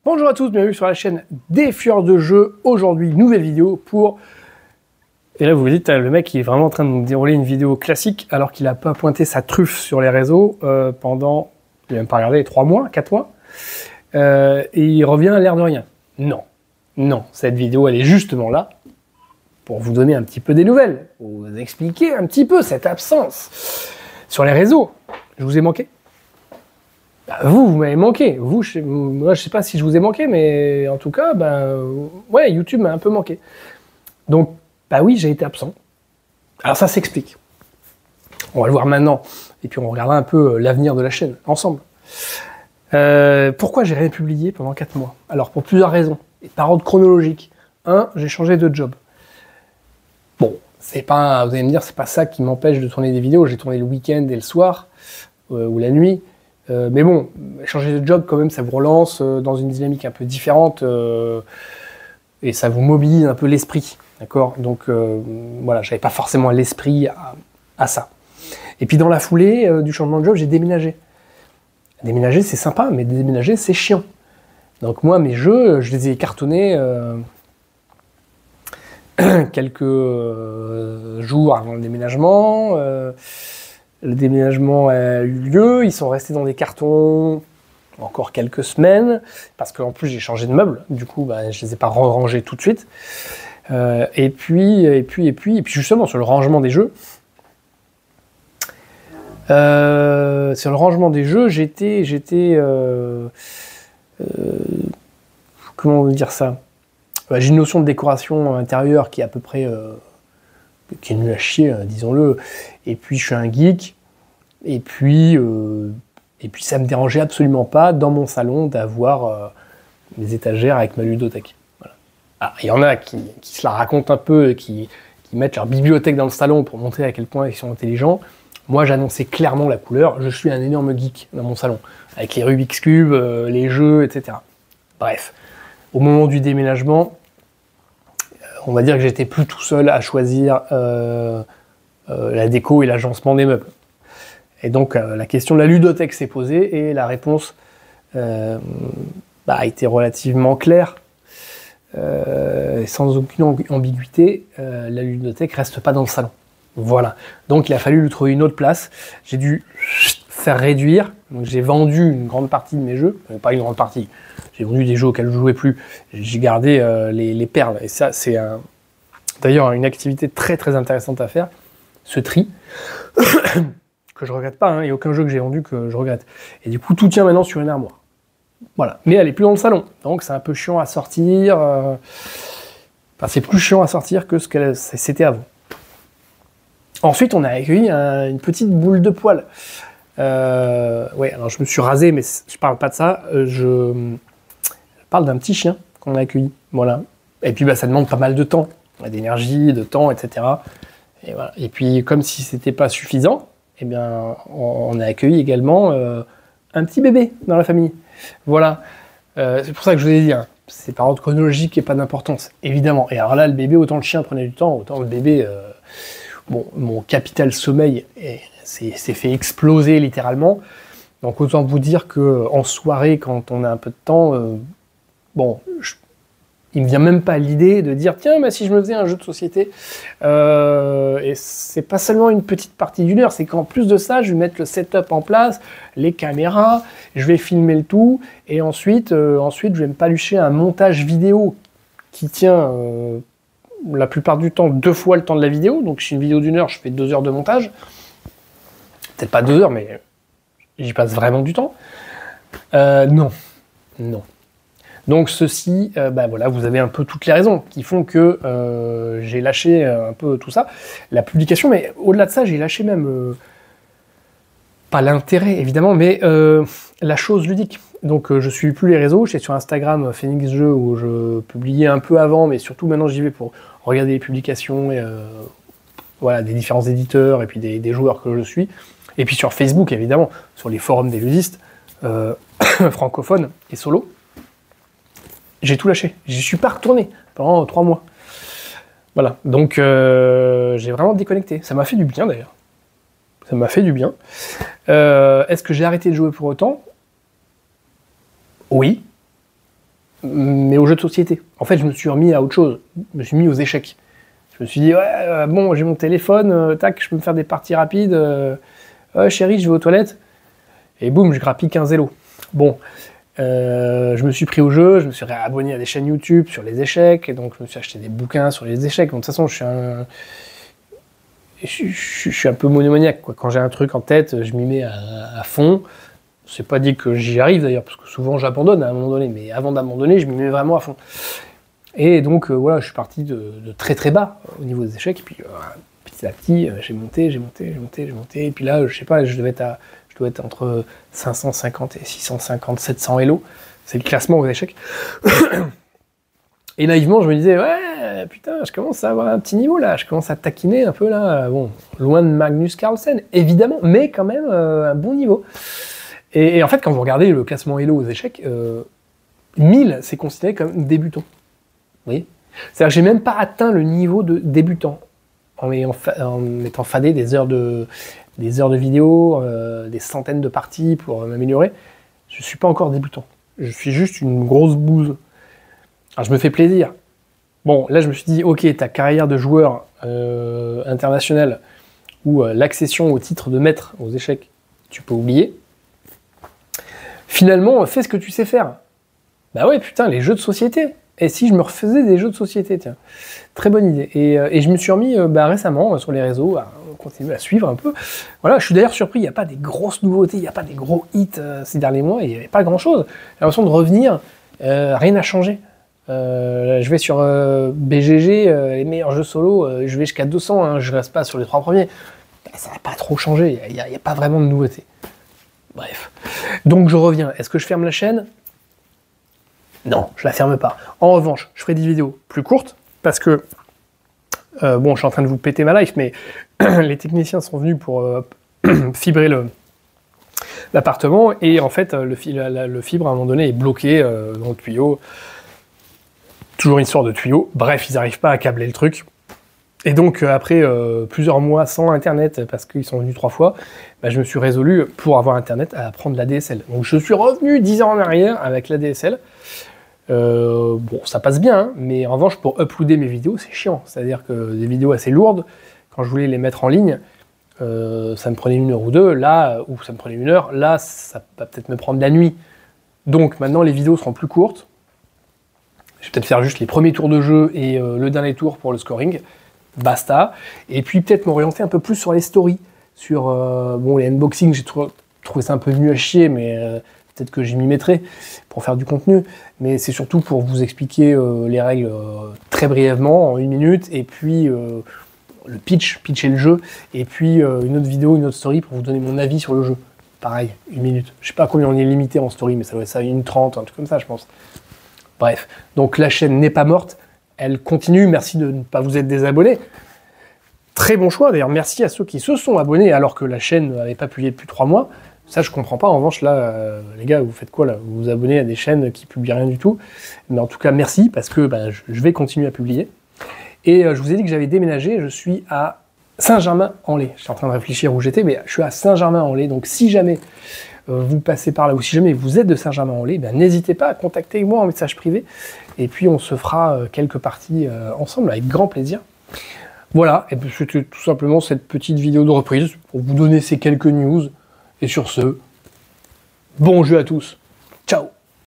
Bonjour à tous, bienvenue sur la chaîne des Fuyeurs de Jeux. Aujourd'hui, nouvelle vidéo pour... Et là, vous vous dites, le mec il est vraiment en train de nous dérouler une vidéo classique alors qu'il n'a pas pointé sa truffe sur les réseaux pendant, je n'ai même pas regardé, 3 mois, 4 mois. Et il revient à l'air de rien. Non, non, cette vidéo, elle est justement là pour vous donner un petit peu des nouvelles, pour vous expliquer un petit peu cette absence sur les réseaux. Je vous ai manqué. Vous m'avez manqué. Moi, je sais pas si je vous ai manqué, mais en tout cas, ouais, YouTube m'a un peu manqué. Donc, oui, j'ai été absent. Alors, ça s'explique. On va le voir maintenant. Et puis, on regardera un peu l'avenir de la chaîne, ensemble. Pourquoi j'ai rien publié pendant 4 mois? Alors, pour plusieurs raisons. Et par ordre chronologique. 1, j'ai changé de job. Bon, c'est pas, vous allez me dire, c'est pas ça qui m'empêche de tourner des vidéos. J'ai tourné le week-end et le soir, ou la nuit. Mais bon, changer de job quand même, ça vous relance dans une dynamique un peu différente et ça vous mobilise un peu l'esprit, d'accord? Donc voilà, j'avais pas forcément l'esprit à ça. Et puis dans la foulée du changement de job, j'ai déménagé. Déménager, c'est sympa, mais déménager, c'est chiant. Donc moi, mes jeux, je les ai cartonnés quelques jours avant le déménagement. Le déménagement a eu lieu, ils sont restés dans des cartons encore quelques semaines, parce qu'en plus j'ai changé de meubles, du coup je les ai pas rangés tout de suite. Et puis justement sur le rangement des jeux, j'étais comment vous dire ça, j'ai une notion de décoration intérieure qui est à peu près qui est nul à chier, disons-le. Et puis je suis un geek. Et puis ça me dérangeait absolument pas dans mon salon d'avoir des étagères avec ma ludothèque. Voilà. Alors, il y en a qui se la racontent un peu, qui mettent leur bibliothèque dans le salon pour montrer à quel point ils sont intelligents. Moi, j'annonçais clairement la couleur. Je suis un énorme geek dans mon salon, avec les Rubik's Cube, les jeux, etc. Bref, au moment du déménagement, on va dire que j'étais plus tout seul à choisir la déco et l'agencement des meubles. Et donc la question de la ludothèque s'est posée et la réponse a été relativement claire. Sans aucune ambiguïté, la ludothèque reste pas dans le salon. Voilà. Donc il a fallu lui trouver une autre place. J'ai dû faire réduire. Donc j'ai vendu une grande partie de mes jeux. Pas une grande partie. J'ai vendu des jeux auxquels je ne jouais plus. J'ai gardé les perles. Et ça, c'est d'ailleurs une activité très très intéressante à faire. Ce tri. Que je regrette pas. Il n'y a aucun jeu que j'ai vendu que je regrette. Et du coup, tout tient maintenant sur une armoire. Voilà. Mais elle n'est plus dans le salon. Donc c'est un peu chiant à sortir. C'est plus chiant à sortir que ce que c'était avant. Ensuite, on a accueilli une petite boule de poil. Ouais, alors je me suis rasé, mais je parle pas de ça. Je parle d'un petit chien qu'on a accueilli. Voilà. Et puis ça demande pas mal de temps, d'énergie, de temps, etc. Et voilà. Et puis comme si c'était pas suffisant, eh bien on a accueilli également un petit bébé dans la famille. Voilà. C'est pour ça que je vous ai dit, c'est par ordre chronologique et pas d'importance, évidemment. Et alors là, le bébé, autant le chien prenait du temps, autant le bébé. Bon, mon capital sommeil s'est fait exploser littéralement. Donc autant vous dire qu'en soirée, quand on a un peu de temps, il me vient même pas l'idée de dire tiens, si je me faisais un jeu de société, et c'est pas seulement une petite partie d'une heure, c'est qu'en plus de ça, je vais mettre le setup en place, les caméras, je vais filmer le tout, et ensuite je vais me palucher un montage vidéo qui tient la plupart du temps 2 fois le temps de la vidéo. Donc si une vidéo d'1 heure, je fais 2 heures de montage. Peut-être pas 2 heures, mais j'y passe vraiment du temps. Non. Donc ceci, voilà, vous avez un peu toutes les raisons qui font que j'ai lâché un peu tout ça. La publication, mais au-delà de ça, j'ai lâché même, pas l'intérêt évidemment, mais la chose ludique. Donc je suis plus les réseaux, j'étais sur Instagram Phoenix Jeux où je publiais un peu avant, mais surtout maintenant j'y vais pour regarder les publications et, voilà, des différents éditeurs et puis des joueurs que je suis. Et puis sur Facebook évidemment, sur les forums des ludistes francophones et solo. J'ai tout lâché, j'y suis pas retourné pendant 3 mois. Voilà, donc j'ai vraiment déconnecté. Ça m'a fait du bien d'ailleurs. Ça m'a fait du bien. Est-ce que j'ai arrêté de jouer pour autant ? Oui. mais aux jeux de société. En fait, je me suis remis à autre chose. Je me suis mis aux échecs. Je me suis dit, ouais, bon, j'ai mon téléphone, tac, je peux me faire des parties rapides. Ouais, chérie, je vais aux toilettes. Et boum, je grappille 15 élos. Bon, je me suis pris au jeu, je me suis réabonné à des chaînes YouTube sur les échecs, et donc je me suis acheté des bouquins sur les échecs. Donc, de toute façon, je suis un peu monomaniaque, quoi. Quand j'ai un truc en tête, je m'y mets à fond. C'est pas dit que j'y arrive d'ailleurs, parce que souvent j'abandonne à un moment donné, mais avant d'abandonner, je m'y mets vraiment à fond. Et donc voilà, je suis parti de très très bas au niveau des échecs, et puis petit à petit, j'ai monté, et puis là, je sais pas, je dois être entre 550 et 650, 700 Elo, c'est le classement aux échecs. Et naïvement, je me disais, ouais, putain, je commence à avoir un petit niveau là, je commence à taquiner un peu là, bon, loin de Magnus Carlsen, évidemment, mais quand même un bon niveau. Et en fait, quand vous regardez le classement Elo aux échecs, 1000, c'est considéré comme débutant. Vous voyez ? C'est-à-dire que j'ai même pas atteint le niveau de débutant en m'étant fadé des heures de vidéo, des centaines de parties pour m'améliorer. Je suis pas encore débutant. Je suis juste une grosse bouse. Alors je me fais plaisir. Bon, là je me suis dit, ok, ta carrière de joueur international ou l'accession au titre de maître aux échecs, tu peux oublier. Finalement, fais ce que tu sais faire. Bah ouais, putain, les jeux de société. Et si je me refaisais des jeux de société, tiens. Très bonne idée. Et je me suis remis récemment sur les réseaux à continuer à suivre un peu. Voilà, je suis d'ailleurs surpris, il n'y a pas des grosses nouveautés, il n'y a pas des gros hits ces derniers mois, il n'y avait pas grand-chose. J'ai l'impression de revenir, rien n'a changé. Je vais sur BGG, les meilleurs jeux solo, je vais jusqu'à 200, hein, je ne reste pas sur les 3 premiers. Ça n'a pas trop changé, il n'y a pas vraiment de nouveautés. Bref. Donc je reviens. Est-ce que je ferme la chaîne ? Non, je la ferme pas. En revanche, je ferai des vidéos plus courtes parce que, bon, je suis en train de vous péter ma life, mais les techniciens sont venus pour fibrer l'appartement et en fait, le fibre à un moment donné est bloqué dans le tuyau. Toujours une histoire de tuyau. Bref, ils n'arrivent pas à câbler le truc. Et donc, après plusieurs mois sans Internet, parce qu'ils sont venus 3 fois, bah, je me suis résolu, pour avoir Internet, à prendre la DSL. Donc, je suis revenu 10 ans en arrière avec la DSL. Bon, ça passe bien, hein, mais en revanche, pour uploader mes vidéos, c'est chiant. C'est-à-dire que des vidéos assez lourdes, quand je voulais les mettre en ligne, ça me prenait 1 heure ou 2, là, ou ça me prenait 1 heure, là, ça va peut-être me prendre la nuit. Donc, maintenant, les vidéos seront plus courtes. Je vais peut-être faire juste les premiers tours de jeu et le dernier tour pour le scoring. Basta. Et puis peut-être m'orienter un peu plus sur les stories, sur bon, les unboxings, j'ai trouvé ça un peu venu à chier, mais peut-être que j'y m'y mettrai pour faire du contenu. Mais c'est surtout pour vous expliquer les règles très brièvement, en 1 minute, et puis le pitcher le jeu, et puis une autre vidéo, une autre story pour vous donner mon avis sur le jeu. Pareil, 1 minute. Je sais pas combien on est limité en story, mais ça doit être ça, 1:30, un truc comme ça, je pense. Bref, donc la chaîne n'est pas morte. Elle continue, merci de ne pas vous être désabonné. Très bon choix, d'ailleurs, merci à ceux qui se sont abonnés alors que la chaîne n'avait pas publié depuis 3 mois. Ça, je comprends pas. En revanche, là, les gars, vous faites quoi là? Vous vous abonnez à des chaînes qui publient rien du tout. Mais en tout cas, merci, parce que je vais continuer à publier. Et je vous ai dit que j'avais déménagé, je suis à Saint-Germain-en-Laye. Je suis en train de réfléchir où j'étais, mais je suis à Saint-Germain-en-Laye. Donc si jamais vous passez par là, ou si jamais vous êtes de Saint-Germain-en-Laye, n'hésitez pas à contacter moi en message privé. Et puis on se fera quelques parties ensemble avec grand plaisir. Voilà, et puis c'était tout simplement cette petite vidéo de reprise pour vous donner ces quelques news. Et sur ce, bon jeu à tous!